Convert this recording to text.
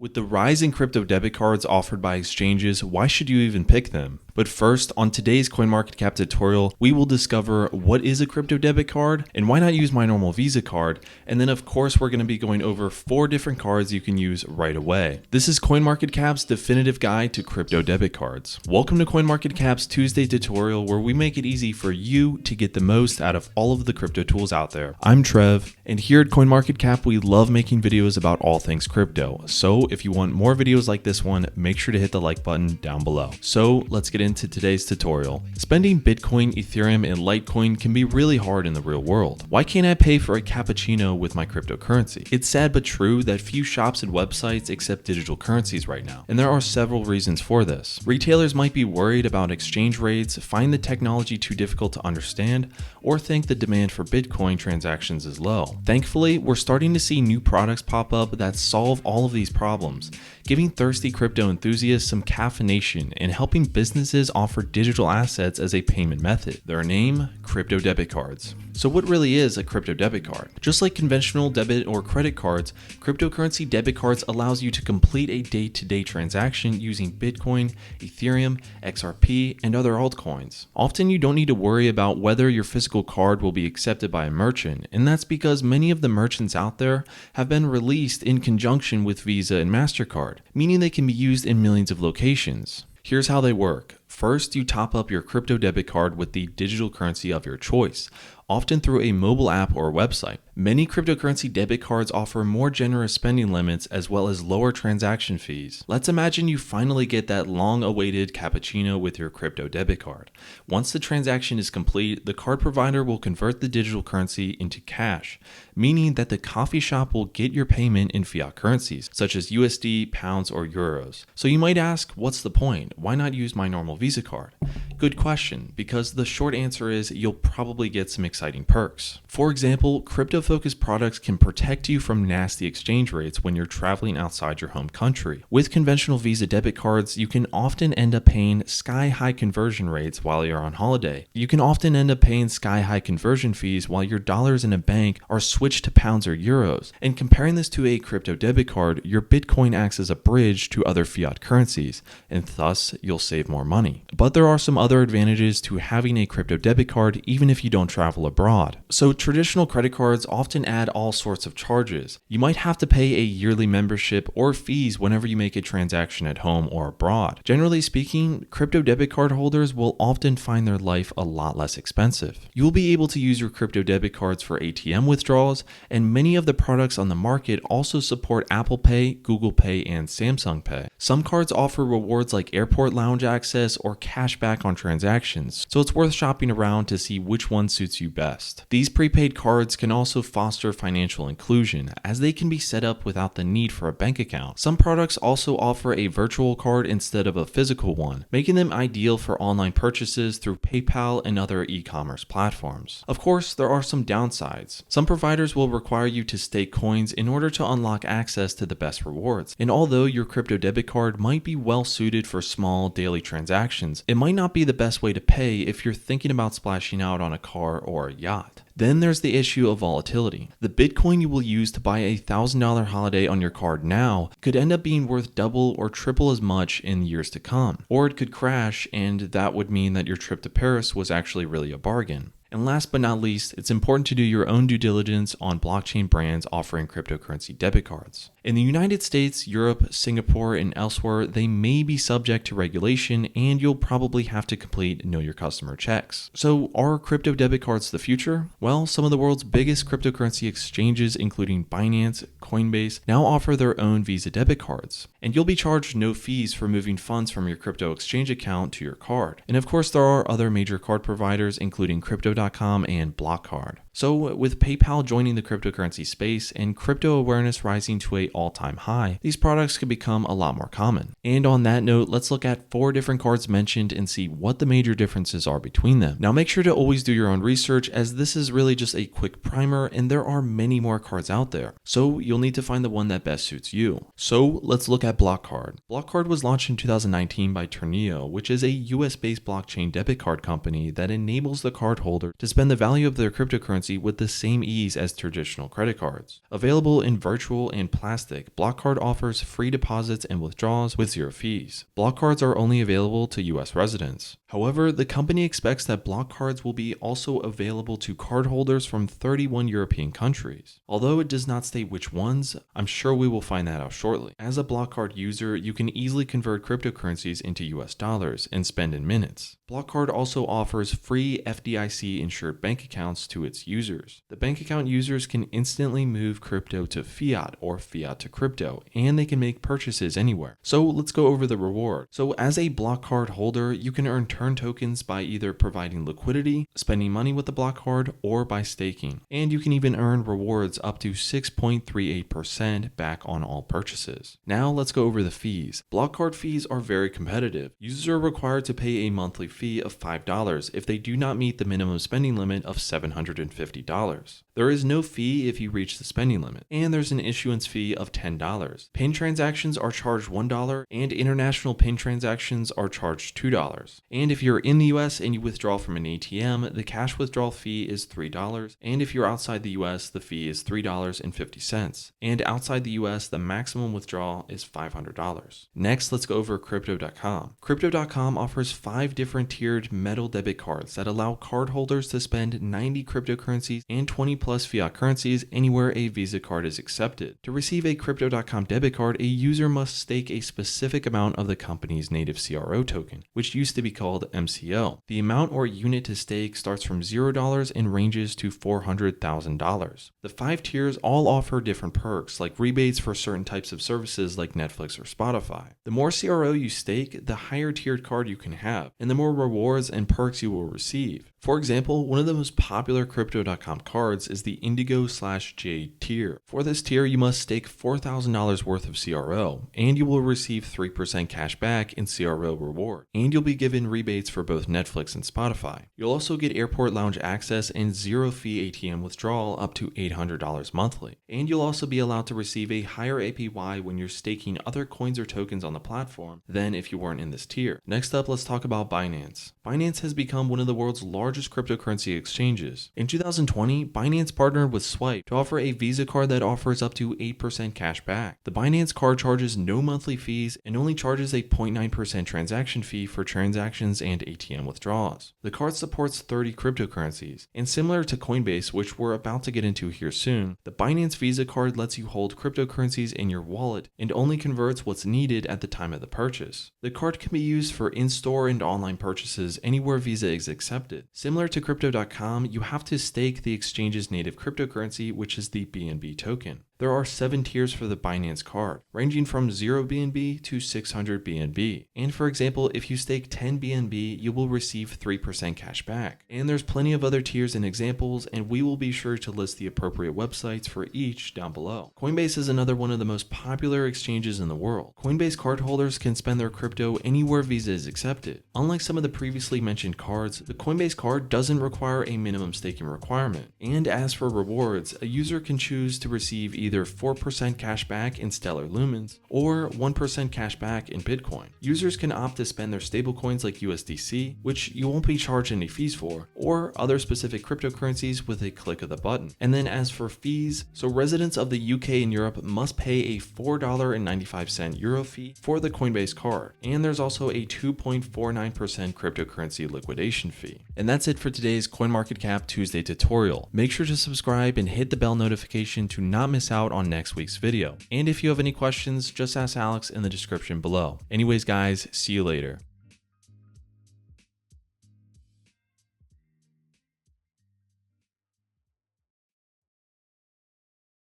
With the rise in crypto debit cards offered by exchanges, why should you even pick them? But first, on today's CoinMarketCap tutorial, we will discover what is a crypto debit card and why not use my normal Visa card. And then of course, we're going to be going over 4 different cards you can use right away. This is CoinMarketCap's definitive guide to crypto debit cards. Welcome to CoinMarketCap's Tuesday tutorial, where we make it easy for you to get the most out of all of the crypto tools out there. I'm Trev, and here at CoinMarketCap, we love making videos about all things crypto. So if you want more videos like this one, make sure to hit the like button down below. So let's get into today's tutorial. Spending Bitcoin, Ethereum, and Litecoin can be really hard in the real world. Why can't I pay for a cappuccino with my cryptocurrency? It's sad but true that few shops and websites accept digital currencies right now, and there are several reasons for this. Retailers might be worried about exchange rates, find the technology too difficult to understand, or think the demand for Bitcoin transactions is low. Thankfully, we're starting to see new products pop up that solve all of these problems, giving thirsty crypto enthusiasts some caffeination and helping businesses offer digital assets as a payment method. Their name, Crypto Debit Cards. So what really is a crypto debit card? Just like conventional debit or credit cards, cryptocurrency debit cards allows you to complete a day-to-day transaction using Bitcoin, Ethereum, XRP, and other altcoins. Often you don't need to worry about whether your physical card will be accepted by a merchant, and that's because many of the merchants out there have been released in conjunction with Visa and MasterCard, meaning they can be used in millions of locations. Here's how they work. First, you top up your crypto debit card with the digital currency of your choice, often through a mobile app or website. Many cryptocurrency debit cards offer more generous spending limits as well as lower transaction fees. Let's imagine you finally get that long-awaited cappuccino with your crypto debit card. Once the transaction is complete, the card provider will convert the digital currency into cash, meaning that the coffee shop will get your payment in fiat currencies, such as USD, pounds, or euros. So you might ask, what's the point? Why not use my normal Visa card? Good question, because the short answer is you'll probably get some exciting perks. For example, crypto-focused products can protect you from nasty exchange rates when you're traveling outside your home country. With conventional Visa debit cards, you can often end up paying sky-high conversion rates while you're on holiday. You can often end up paying sky-high conversion fees while your dollars in a bank are switched to pounds or euros. And comparing this to a crypto debit card, your Bitcoin acts as a bridge to other fiat currencies, and thus you'll save more money. But there are some other advantages to having a crypto debit card even if you don't travel abroad. So traditional credit cards often add all sorts of charges. You might have to pay a yearly membership or fees whenever you make a transaction at home or abroad. Generally speaking, crypto debit card holders will often find their life a lot less expensive. You will be able to use your crypto debit cards for ATM withdrawals, and many of the products on the market also support Apple Pay, Google Pay, and Samsung Pay. Some cards offer rewards like airport lounge access or cash back on transactions, so it's worth shopping around to see which one suits you best. These prepaid cards can also foster financial inclusion, as they can be set up without the need for a bank account. Some products also offer a virtual card instead of a physical one, making them ideal for online purchases through PayPal and other e-commerce platforms. Of course, there are some downsides. Some providers will require you to stake coins in order to unlock access to the best rewards, and although your crypto debit card might be well suited for small daily transactions, it might not be the best way to pay if you're thinking about splashing out on a car or a yacht. Then there's the issue of volatility. The Bitcoin you will use to buy a $1,000 holiday on your card now could end up being worth double or triple as much in years to come. Or it could crash, and that would mean that your trip to Paris was actually really a bargain. And last but not least, it's important to do your own due diligence on blockchain brands offering cryptocurrency debit cards. In the United States, Europe, Singapore, and elsewhere, they may be subject to regulation, and you'll probably have to complete Know Your Customer checks. So are crypto debit cards the future? Well, some of the world's biggest cryptocurrency exchanges, including Binance, Coinbase, now offer their own Visa debit cards. And you'll be charged no fees for moving funds from your crypto exchange account to your card. And of course, there are other major card providers, including Crypto.com and BlockCard. So with PayPal joining the cryptocurrency space and crypto awareness rising to an all-time high, these products could become a lot more common. And on that note, let's look at 4 different cards mentioned and see what the major differences are between them. Now make sure to always do your own research, as this is really just a quick primer and there are many more cards out there. So you'll need to find the one that best suits you. So let's look at BlockCard. BlockCard was launched in 2019 by Turneo, which is a US-based blockchain debit card company that enables the cardholder to spend the value of their cryptocurrency cryptocurrency with the same ease as traditional credit cards. Available in virtual and plastic, BlockCard offers free deposits and withdrawals with zero fees. BlockCards are only available to US residents. However, the company expects that BlockCards will be also available to cardholders from 31 European countries. Although it does not state which ones, I'm sure we will find that out shortly. As a BlockCard user, you can easily convert cryptocurrencies into US dollars and spend in minutes. BlockCard also offers free FDIC-insured bank accounts to its users. The bank account users can instantly move crypto to fiat or fiat to crypto, and they can make purchases anywhere. So let's go over the reward. So as a BlockCard holder, you can earn turn tokens by either providing liquidity, spending money with the BlockCard, or by staking. And you can even earn rewards up to 6.38% back on all purchases. Now let's go over the fees. BlockCard fees are very competitive. Users are required to pay a monthly fee of $5 if they do not meet the minimum spending limit of $750. There is no fee if you reach the spending limit, and there's an issuance fee of $10. PIN transactions are charged $1, and international PIN transactions are charged $2. And if you're in the US and you withdraw from an ATM, the cash withdrawal fee is $3, and if you're outside the US, the fee is $3.50. And outside the US, the maximum withdrawal is $500. Next, let's go over Crypto.com. Crypto.com offers 5 different tiered metal debit cards that allow cardholders to spend 90 cryptocurrencies and 20 plus fiat currencies anywhere a Visa card is accepted. To receive a Crypto.com debit card, a user must stake a specific amount of the company's native CRO token, which used to be called MCO. The amount or unit to stake starts from $0 and ranges to $400,000. The 5 tiers all offer different perks, like rebates for certain types of services like Netflix or Spotify. The more CRO you stake, the higher tiered card you can have, and the more rewards and perks you will receive. For example, one of the most popular Crypto.com cards is the Indigo/Jade tier. For this tier, you must stake $4,000 worth of CRO, and you will receive 3% cash back in CRO reward. And you'll be given rebates for both Netflix and Spotify. You'll also get airport lounge access and zero fee ATM withdrawal up to $800 monthly. And you'll also be allowed to receive a higher APY when you're staking other coins or tokens on the platform than if you weren't in this tier. Next up, let's talk about Binance. Binance has become one of the world's largest cryptocurrency exchanges. In 2020, Binance partnered with Swipe to offer a Visa card that offers up to 8% cash back. The Binance card charges no monthly fees and only charges a 0.9% transaction fee for transactions and ATM withdrawals. The card supports 30 cryptocurrencies, and similar to Coinbase, which we're about to get into here soon, the Binance Visa card lets you hold cryptocurrencies in your wallet and only converts what's needed at the time of the purchase. The card can be used for in-store and online purchases anywhere Visa is accepted. Similar to Crypto.com, you have to stake the exchange's native cryptocurrency, which is the BNB token. There are 7 tiers for the Binance card, ranging from 0 BNB to 600 BNB. And for example, if you stake 10 BNB, you will receive 3% cash back. And there's plenty of other tiers and examples, and we will be sure to list the appropriate websites for each down below. Coinbase is another one of the most popular exchanges in the world. Coinbase cardholders can spend their crypto anywhere Visa is accepted. Unlike some of the previously mentioned cards, the Coinbase card doesn't require a minimum staking requirement. And as for rewards, a user can choose to receive either 4% cash back in Stellar Lumens or 1% cash back in Bitcoin. Users can opt to spend their stablecoins like USDC, which you won't be charged any fees for, or other specific cryptocurrencies with a click of the button. And then as for fees, so residents of the UK and Europe must pay a $4.95 Euro fee for the Coinbase card. And there's also a 2.49% cryptocurrency liquidation fee. And that's it for today's CoinMarketCap Tuesday tutorial. Make sure to subscribe and hit the bell notification to not miss out on next week's video. And if you have any questions, just ask Alex in the description below. Anyways guys, see you later.